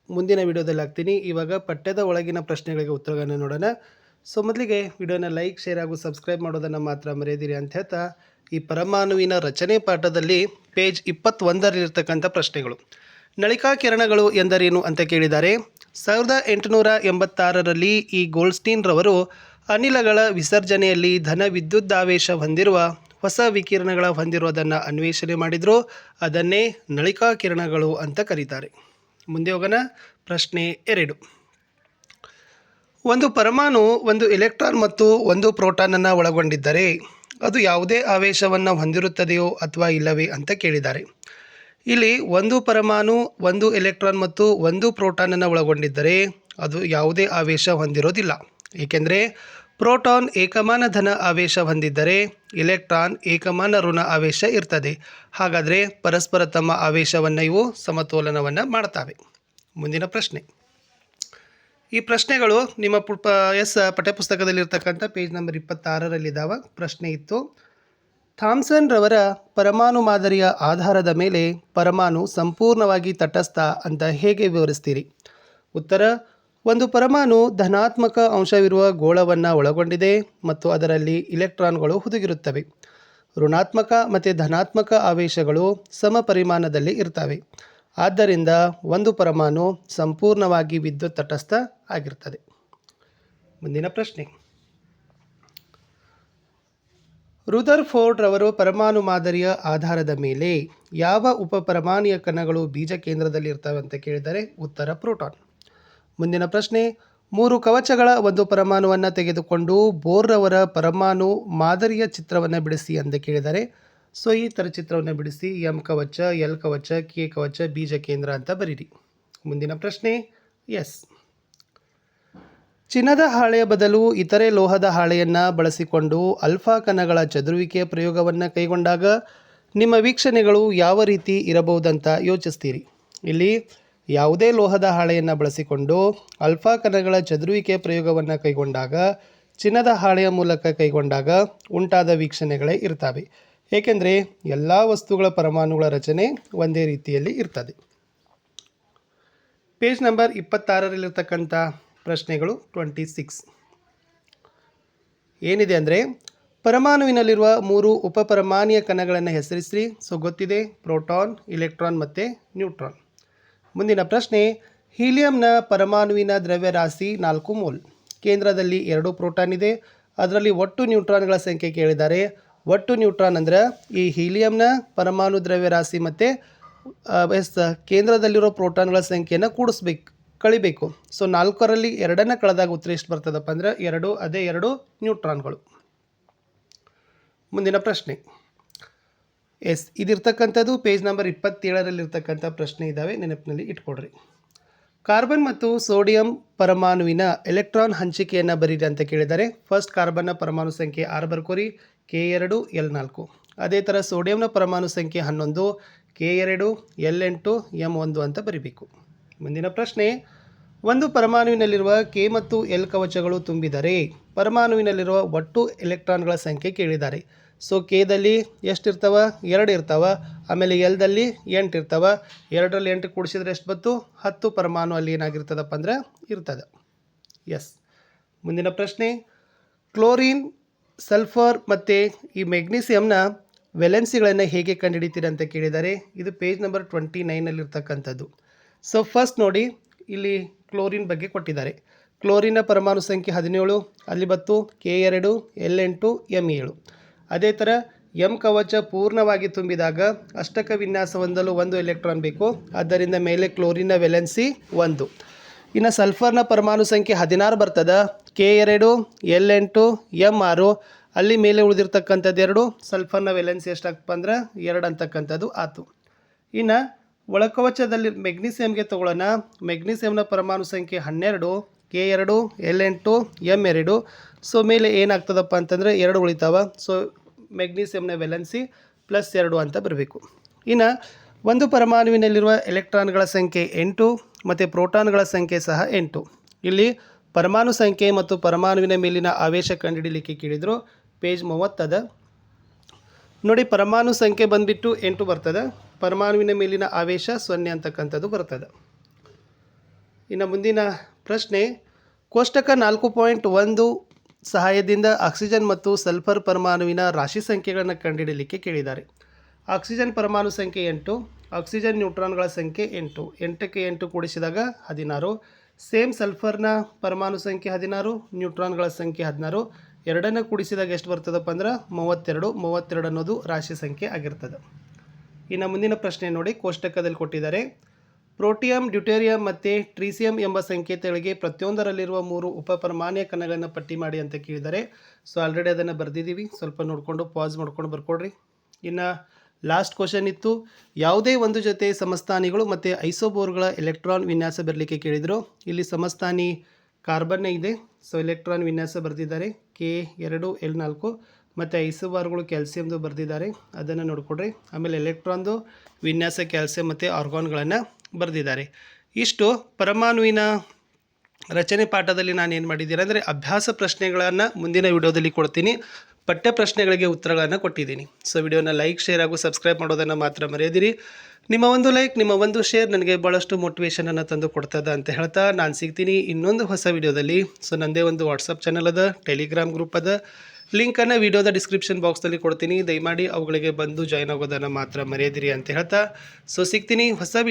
ಮುಂದಿನ ವಿಡಿಯೋದಲ್ಲಿ ಹಾಕ್ತೀನಿ. ಇವಾಗ ಪಠ್ಯದ ಒಳಗಿನ ಪ್ರಶ್ನೆಗಳಿಗೆ ಉತ್ತರಗಳನ್ನು ನೋಡೋಣ. ಸೊ ಮೊದಲಿಗೆ ವಿಡಿಯೋನ ಲೈಕ್, ಶೇರ್ ಹಾಗೂ ಸಬ್ಸ್ಕ್ರೈಬ್ ಮಾಡೋದನ್ನು ಮಾತ್ರ ಮರೆಯದಿರಿ ಅಂತ ಹೇಳ್ತಾ, ಈ ಪರಮಾಣುವಿನ ರಚನೆ ಪಾಠದಲ್ಲಿ ಪೇಜ್ 21ರಲ್ಲಿರ್ತಕ್ಕಂಥ ಪ್ರಶ್ನೆಗಳು. ನಳಿಕಾ ಕಿರಣಗಳು ಎಂದರೇನು ಅಂತ ಕೇಳಿದ್ದಾರೆ. 1886ರಲ್ಲಿ ಈ ಗೋಲ್ಡ್ಸ್ಟೀನ್ ರವರು ಅನಿಲಗಳ ವಿಸರ್ಜನೆಯಲ್ಲಿ ಧನ ವಿದ್ಯುದಾವೇಶ ಹೊಂದಿರುವ ಹೊಸ ವಿಕಿರಣಗಳ ಹೊಂದಿರುವುದನ್ನು ಅನ್ವೇಷಣೆ ಮಾಡಿದರು. ಅದನ್ನೇ ನಳಿಕಾ ಕಿರಣಗಳು ಅಂತ ಕರೀತಾರೆ. ಮುಂದೆ ಹೋಗೋಣ. ಪ್ರಶ್ನೆ 2. ಒಂದು ಪರಮಾಣು ಒಂದು ಎಲೆಕ್ಟ್ರಾನ್ ಮತ್ತು ಒಂದು ಪ್ರೋಟಾನನ್ನು ಒಳಗೊಂಡಿದ್ದರೆ ಅದು ಯಾವುದೇ ಆವೇಶವನ್ನು ಹೊಂದಿರುತ್ತದೆಯೋ ಅಥವಾ ಇಲ್ಲವೇ ಅಂತ ಕೇಳಿದ್ದಾರೆ. ಇಲ್ಲಿ ಒಂದು ಪರಮಾಣು ಒಂದು ಎಲೆಕ್ಟ್ರಾನ್ ಮತ್ತು ಒಂದು ಪ್ರೋಟಾನನ್ನು ಒಳಗೊಂಡಿದ್ದರೆ ಅದು ಯಾವುದೇ ಆವೇಶ ಹೊಂದಿರೋದಿಲ್ಲ. ಏಕೆಂದರೆ ಪ್ರೋಟಾನ್ ಏಕಮಾನ ಧನ ಆವೇಶ ಹೊಂದಿದ್ದರೆ ಎಲೆಕ್ಟ್ರಾನ್ ಏಕಮಾನ ಋಣ ಆವೇಶ ಇರ್ತದೆ. ಹಾಗಾದರೆ ಪರಸ್ಪರ ತಮ್ಮ ಆವೇಶವನ್ನು ಇವು ಸಮತೋಲನವನ್ನು ಮಾಡ್ತವೆ. ಮುಂದಿನ ಪ್ರಶ್ನೆ. ಈ ಪ್ರಶ್ನೆಗಳು ನಿಮ್ಮ ಪಠ್ಯಪುಸ್ತಕದಲ್ಲಿರ್ತಕ್ಕಂಥ ಪೇಜ್ ನಂಬರ್ 26ರಲ್ಲಿದ್ದಾವೆ. ಪ್ರಶ್ನೆ ಇತ್ತು, ಥಾಮ್ಸನ್ ರವರ ಪರಮಾಣು ಮಾದರಿಯ ಆಧಾರದ ಮೇಲೆ ಪರಮಾಣು ಸಂಪೂರ್ಣವಾಗಿ ತಟಸ್ಥ ಅಂತ ಹೇಗೆ ವಿವರಿಸ್ತೀರಿ? ಉತ್ತರ: ಒಂದು ಪರಮಾಣು ಧನಾತ್ಮಕ ಅಂಶವಿರುವ ಗೋಳವನ್ನು ಒಳಗೊಂಡಿದೆ ಮತ್ತು ಅದರಲ್ಲಿ ಇಲೆಕ್ಟ್ರಾನ್ಗಳು ಹುದುಗಿರುತ್ತವೆ. ಋಣಾತ್ಮಕ ಮತ್ತು ಧನಾತ್ಮಕ ಆವೇಶಗಳು ಸಮ ಪರಿಮಾಣದಲ್ಲಿ ಇರ್ತವೆ. ಆದ್ದರಿಂದ ಒಂದು ಪರಮಾಣು ಸಂಪೂರ್ಣವಾಗಿ ವಿದ್ಯುತ್ ತಟಸ್ಥ ಆಗಿರ್ತದೆ. ಮುಂದಿನ ಪ್ರಶ್ನೆ. ರುದರ್ಫೋರ್ಡ್ ರವರು ಪರಮಾಣು ಮಾದರಿಯ ಆಧಾರದ ಮೇಲೆ ಯಾವ ಉಪಪರಮಾಣುಯ ಕಣಗಳು ಬೀಜ ಕೇಂದ್ರದಲ್ಲಿ ಇರ್ತವೆ ಅಂತ ಕೇಳಿದರೆ ಉತ್ತರ: ಪ್ರೋಟಾನ್. ಮುಂದಿನ ಪ್ರಶ್ನೆ. 3 ಕವಚಗಳ ಒಂದು ಪರಮಾಣುವನ್ನು ತೆಗೆದುಕೊಂಡು ಬೋರ್ರವರ ಪರಮಾಣು ಮಾದರಿಯ ಚಿತ್ರವನ್ನು ಬಿಡಿಸಿ ಅಂತ ಕೇಳಿದರೆ, ಸೊ ಈ ಥರ ಚಿತ್ರವನ್ನು ಬಿಡಿಸಿ ಎಂ ಕವಚ, ಎಲ್ ಕವಚ, ಕೆ ಕವಚ, ಬೀಜ ಕೇಂದ್ರ ಅಂತ ಬರೀರಿ. ಮುಂದಿನ ಪ್ರಶ್ನೆ. ಎಸ್. ಚಿನ್ನದ ಹಾಳೆಯ ಬದಲು ಇತರೆ ಲೋಹದ ಹಾಳೆಯನ್ನು ಬಳಸಿಕೊಂಡು ಅಲ್ಫಾ ಕಣಗಳ ಚದುರುವಿಕೆಯ ಪ್ರಯೋಗವನ್ನು ಕೈಗೊಂಡಾಗ ನಿಮ್ಮ ವೀಕ್ಷಣೆಗಳು ಯಾವ ರೀತಿ ಇರಬಹುದಂತ ಯೋಚಿಸ್ತೀರಿ? ಇಲ್ಲಿ ಯಾವುದೇ ಲೋಹದ ಹಾಳೆಯನ್ನು ಬಳಸಿಕೊಂಡು ಅಲ್ಫಾ ಕಣಗಳ ಚದುರುವಿಕೆಯ ಪ್ರಯೋಗವನ್ನು ಕೈಗೊಂಡಾಗ ಚಿನ್ನದ ಹಾಳೆಯ ಮೂಲಕ ಕೈಗೊಂಡಾಗ ಉಂಟಾದ ವೀಕ್ಷಣೆಗಳೇ ಇರ್ತವೆ. ಏಕೆಂದರೆ ಎಲ್ಲ ವಸ್ತುಗಳ ಪರಮಾಣುಗಳ ರಚನೆ ಒಂದೇ ರೀತಿಯಲ್ಲಿ ಇರ್ತದೆ. ಪೇಜ್ ನಂಬರ್ 26ರಲ್ಲಿರ್ತಕ್ಕಂಥ ಪ್ರಶ್ನೆಗಳು 26 ಏನಿದೆ ಅಂದರೆ, ಪರಮಾಣುವಿನಲ್ಲಿರುವ 3 ಉಪಪರಮಾಣುಯ ಕಣಗಳನ್ನು ಹೆಸರಿಸಿ. ಸೊ ಗೊತ್ತಿದೆ, ಪ್ರೋಟಾನ್, ಇಲೆಕ್ಟ್ರಾನ್ ಮತ್ತು ನ್ಯೂಟ್ರಾನ್. ಮುಂದಿನ ಪ್ರಶ್ನೆ. ಹೀಲಿಯಂನ ಪರಮಾಣುವಿನ ದ್ರವ್ಯರಾಶಿ 4 ಮೋಲ್. ಕೇಂದ್ರದಲ್ಲಿ 2 ಪ್ರೋಟಾನ್ ಇದೆ. ಅದರಲ್ಲಿ ಒಟ್ಟು ನ್ಯೂಟ್ರಾನ್ಗಳ ಸಂಖ್ಯೆ ಕೇಳಿದ್ದಾರೆ. ಒಟ್ಟು ನ್ಯೂಟ್ರಾನ್ ಅಂದರೆ ಈ ಹೀಲಿಯಂನ ಪರಮಾಣು ದ್ರವ್ಯರಾಶಿ ಮತ್ತು ಕೇಂದ್ರದಲ್ಲಿರೋ ಪ್ರೋಟಾನ್ಗಳ ಸಂಖ್ಯೆಯನ್ನು ಕಳಿಬೇಕು. ಸೊ 4ರಲ್ಲಿ 2ನ್ನು ಕಳೆದಾಗ ಉತ್ತರ ಎಷ್ಟು ಬರ್ತದಪ್ಪ ಅಂದರೆ 2, ಅದೇ 2 ನ್ಯೂಟ್ರಾನ್ಗಳು. ಮುಂದಿನ ಪ್ರಶ್ನೆ. ಎಸ್, ಇದಿರ್ತಕ್ಕಂಥದ್ದು ಪೇಜ್ ನಂಬರ್ 27ರಲ್ಲಿರ್ತಕ್ಕಂಥ ಪ್ರಶ್ನೆ ಇದ್ದಾವೆ, ನೆನಪಿನಲ್ಲಿ ಇಟ್ಕೊಡ್ರಿ. ಕಾರ್ಬನ್ ಮತ್ತು ಸೋಡಿಯಂ ಪರಮಾಣುವಿನ ಎಲೆಕ್ಟ್ರಾನ್ ಹಂಚಿಕೆಯನ್ನು ಬರೀರಿ ಅಂತ ಕೇಳಿದ್ದಾರೆ. ಫಸ್ಟ್ ಕಾರ್ಬನ್ನ ಪರಮಾಣು ಸಂಖ್ಯೆ 6 ಬರ್ಕೋರಿ, K2 L4. ಅದೇ ಥರ ಸೋಡಿಯಂನ ಪರಮಾಣು ಸಂಖ್ಯೆ 11, K2 L8 M1 ಅಂತ ಬರೀಬೇಕು. ಮುಂದಿನ ಪ್ರಶ್ನೆ. ಒಂದು ಪರಮಾಣುವಿನಲ್ಲಿರುವ ಕೆ ಮತ್ತು ಎಲ್ ಕವಚಗಳು ತುಂಬಿದರೆ ಪರಮಾಣುವಿನಲ್ಲಿರುವ ಒಟ್ಟು ಎಲೆಕ್ಟ್ರಾನ್ಗಳ ಸಂಖ್ಯೆ ಕೇಳಿದ್ದಾರೆ. ಸೊ ಕೆದಲ್ಲಿ ಎಷ್ಟಿರ್ತವೆ? 2 ಇರ್ತವೆ. ಆಮೇಲೆ ಎಲ್ದಲ್ಲಿ 8 ಇರ್ತವೆ. 2ರಲ್ಲಿ 8 ಕೂಡಿಸಿದ್ರೆ ಎಷ್ಟು ಬಂತು? 10 ಪರಮಾಣು ಅಲ್ಲಿ ಏನಾಗಿರ್ತದಪ್ಪ ಅಂದರೆ ಇರ್ತದೆ. ಎಸ್. ಮುಂದಿನ ಪ್ರಶ್ನೆ. ಕ್ಲೋರಿನ್, ಸಲ್ಫರ್ ಮತ್ತು ಈ ಮೆಗ್ನೀಸಿಯಂನ ವೆಲೆನ್ಸಿಗಳನ್ನು ಹೇಗೆ ಕಂಡುಹಿಡಿತೀರಿ ಅಂತ ಕೇಳಿದ್ದಾರೆ. ಇದು ಪೇಜ್ ನಂಬರ್ 29ನಲ್ಲಿರ್ತಕ್ಕಂಥದ್ದು. ಸೊ ಫಸ್ಟ್ ನೋಡಿ, ಇಲ್ಲಿ ಕ್ಲೋರಿನ್ ಬಗ್ಗೆ ಕೊಟ್ಟಿದ್ದಾರೆ. ಕ್ಲೋರಿನ್ನ ಪರಮಾಣು ಸಂಖ್ಯೆ 17, ಅಲ್ಲಿ ಬತ್ತು K2 L8 M7. ಅದೇ ಥರ ಎಂ ಕವಚ ಪೂರ್ಣವಾಗಿ ತುಂಬಿದಾಗ ಅಷ್ಟಕ ವಿನ್ಯಾಸ ಹೊಂದಲು 1 ಎಲೆಕ್ಟ್ರಾನ್ ಬೇಕು. ಆದ್ದರಿಂದ ಮೇಲೆ ಕ್ಲೋರಿನ್ನ ವೆಲೆನ್ಸಿ 1. ಇನ್ನು ಸಲ್ಫರ್ನ ಪರಮಾಣು ಸಂಖ್ಯೆ 16 ಬರ್ತದೆ. K2 L8 M6. ಅಲ್ಲಿ ಮೇಲೆ ಉಳಿದಿರ್ತಕ್ಕಂಥದ್ದು 2. ಸಲ್ಫರ್ನ ವೆಲೆನ್ಸಿ ಎಷ್ಟಾಗ್ತಪ್ಪ ಅಂದ್ರೆ 2 ಅಂತಕ್ಕಂಥದ್ದು ಆಯಿತು. ಇನ್ನು ಒಳಕವಚದಲ್ಲಿ ಮೆಗ್ನೀಸಿಯಮ್ಗೆ ತಗೊಳ್ಳೋಣ. ಮೆಗ್ನೀಸಿಯಮ್ನ ಪರಮಾಣು ಸಂಖ್ಯೆ 12, K2 L8 M2. ಸೊ ಮೇಲೆ ಏನಾಗ್ತದಪ್ಪ ಅಂತಂದರೆ 2 ಉಳಿತಾವ. ಸೊ ಮೆಗ್ನೀಸಿಯಮ್ನ ವೆಲೆನ್ಸಿ +2 ಅಂತ ಬರಬೇಕು. ಇನ್ನು ಒಂದು ಪರಮಾಣುವಿನಲ್ಲಿರುವ ಎಲೆಕ್ಟ್ರಾನ್ಗಳ ಸಂಖ್ಯೆ 8 ಮತ್ತು ಪ್ರೋಟಾನ್ಗಳ ಸಂಖ್ಯೆ ಸಹ 8. ಇಲ್ಲಿ ಪರಮಾಣು ಸಂಖ್ಯೆ ಮತ್ತು ಪರಮಾಣುವಿನ ಮೇಲಿನ ಆವೇಶ ಕಂಡುಹಿಡಿಯಲಿಕ್ಕೆ ಕೇಳಿದರು. ಪೇಜ್ 30 ನೋಡಿ, ಪರಮಾಣು ಸಂಖ್ಯೆ ಬಂದುಬಿಟ್ಟು 8 ಬರ್ತದೆ. ಪರಮಾಣುವಿನ ಮೇಲಿನ ಆವೇಶ 0 ಅಂತಕ್ಕಂಥದ್ದು ಬರ್ತದೆ. ಇನ್ನು ಮುಂದಿನ ಪ್ರಶ್ನೆ, ಕೋಷ್ಟಕ 4.1 ಸಹಾಯದಿಂದ ಆಕ್ಸಿಜನ್ ಮತ್ತು ಸಲ್ಫರ್ ಪರಮಾಣುವಿನ ರಾಶಿ ಸಂಖ್ಯೆಗಳನ್ನು ಕಂಡುಹಿಡಿಯಲಿಕ್ಕೆ ಕೇಳಿದ್ದಾರೆ. ಆಕ್ಸಿಜನ್ ಪರಮಾಣು ಸಂಖ್ಯೆ 8, ಆಕ್ಸಿಜನ್ ನ್ಯೂಟ್ರಾನ್ಗಳ ಸಂಖ್ಯೆ 8, 8ಕ್ಕೆ 8 ಕೂಡಿಸಿದಾಗ 16. ಸೇಮ್ ಸಲ್ಫರ್ನ ಪರಮಾಣು ಸಂಖ್ಯೆ 16, ನ್ಯೂಟ್ರಾನ್ಗಳ ಸಂಖ್ಯೆ 16, ಎರಡನ್ನು ಕೂಡಿಸಿದಾಗ ಎಷ್ಟು ಬರ್ತದಪ್ಪ ಅಂದ್ರೆ 32. 32 ಅನ್ನೋದು ರಾಶಿ ಸಂಖ್ಯೆ ಆಗಿರ್ತದೆ. ಇನ್ನು ಮುಂದಿನ ಪ್ರಶ್ನೆ ನೋಡಿ, ಕೋಷ್ಟಕದಲ್ಲಿ ಕೊಟ್ಟಿದ್ದಾರೆ. ಪ್ರೋಟಿಯಂ, ಡ್ಯೂಟೇರಿಯಂ ಮತ್ತು ಟ್ರೀಸಿಯಂ ಎಂಬ ಸಂಕೇತಗಳಿಗೆ ಪ್ರತಿಯೊಂದರಲ್ಲಿರುವ 3 ಉಪಪರಮಾಣುಯ ಕಣಗಳನ್ನು ಪಟ್ಟಿ ಮಾಡಿ ಅಂತ ಕೇಳಿದ್ದಾರೆ. ಸೊ ಆಲ್ರೆಡಿ ಅದನ್ನು ಬರೆದಿದ್ದೀವಿ, ಸ್ವಲ್ಪ ನೋಡಿಕೊಂಡು ಪಾಸ್ ಮಾಡ್ಕೊಂಡು ಬರ್ಕೊಡ್ರಿ. ಇನ್ನು ಲಾಸ್ಟ್ ಕ್ವಶನ್ ಇತ್ತು, ಯಾವುದೇ ಒಂದು ಜೊತೆ ಸಮಸ್ಥಾನಿಗಳು ಮತ್ತು ಐಸೋಬೋರ್ಗಳ ಎಲೆಕ್ಟ್ರಾನ್ ವಿನ್ಯಾಸ ಬರಲಿಕ್ಕೆ ಕೇಳಿದರು. ಇಲ್ಲಿ ಸಮಸ್ಥಾನಿ ಕಾರ್ಬನ್ನೇ ಇದೆ, ಸೊ ಎಲೆಕ್ಟ್ರಾನ್ ವಿನ್ಯಾಸ ಬರೆದಿದ್ದಾರೆ K2L4, ಮತ್ತು ಐಸೋಬಾರ್ಗಳು ಕ್ಯಾಲ್ಸಿಯಮ್ದು ಬರೆದಿದ್ದಾರೆ, ಅದನ್ನು ನೋಡಿಕೊಡ್ರಿ. ಆಮೇಲೆ ಎಲೆಕ್ಟ್ರಾನ್ದು ವಿನ್ಯಾಸ ಕ್ಯಾಲ್ಸಿಯಂ ಮತ್ತು ಆರ್ಗಾನ್ಗಳನ್ನು ಬರೆದಿದ್ದಾರೆ. ಇಷ್ಟು ಪರಮಾಣುವಿನ ರಚನೆ ಪಾಠದಲ್ಲಿ ನಾನು ಏನು ಮಾಡಿದ್ದೀನಿ ಅಂದರೆ ಅಭ್ಯಾಸ ಪ್ರಶ್ನೆಗಳನ್ನು ಮುಂದಿನ ವಿಡಿಯೋದಲ್ಲಿ ಕೊಡ್ತೀನಿ. ಪಠ್ಯ ಪ್ರಶ್ನೆಗಳಿಗೆ ಉತ್ತರಗಳನ್ನು ಕೊಟ್ಟಿದ್ದೀನಿ. ಸೊ ವಿಡಿಯೋನ ಲೈಕ್, ಶೇರ್ ಹಾಗೂ ಸಬ್ಸ್ಕ್ರೈಬ್ ಮಾಡೋದನ್ನು ಮಾತ್ರ ಮರೆಯದಿರಿ. ನಿಮ್ಮ ಒಂದು ಲೈಕ್, ನಿಮ್ಮ ಒಂದು ಶೇರ್ ನನಗೆ ಭಾಳಷ್ಟು ಮೋಟಿವೇಶನನ್ನು ತಂದು ಕೊಡ್ತದ ಅಂತ ಹೇಳ್ತಾ ನಾನು ಸಿಗ್ತೀನಿ ಇನ್ನೊಂದು ಹೊಸ ವಿಡಿಯೋದಲ್ಲಿ. ಸೊ ನನ್ನದೇ ಒಂದು ವಾಟ್ಸಪ್ ಚಾನಲ್ ಅದ, ಟೆಲಿಗ್ರಾಮ್ ಗ್ರೂಪ್ ಅದ, ಲಿಂಕನ್ನು ವಿಡಿಯೋದ ಡಿಸ್ಕ್ರಿಪ್ಷನ್ ಬಾಕ್ಸ್ನಲ್ಲಿ ಕೊಡ್ತೀನಿ. ದಯಮಾಡಿ ಅವುಗಳಿಗೆ ಬಂದು ಜಾಯ್ನ್ ಆಗೋದನ್ನು ಮಾತ್ರ ಮರೆಯದಿರಿ ಅಂತ ಹೇಳ್ತಾ ಸೊ ಸಿಗ್ತೀನಿ ಹೊಸ ವಿಡಿಯೋ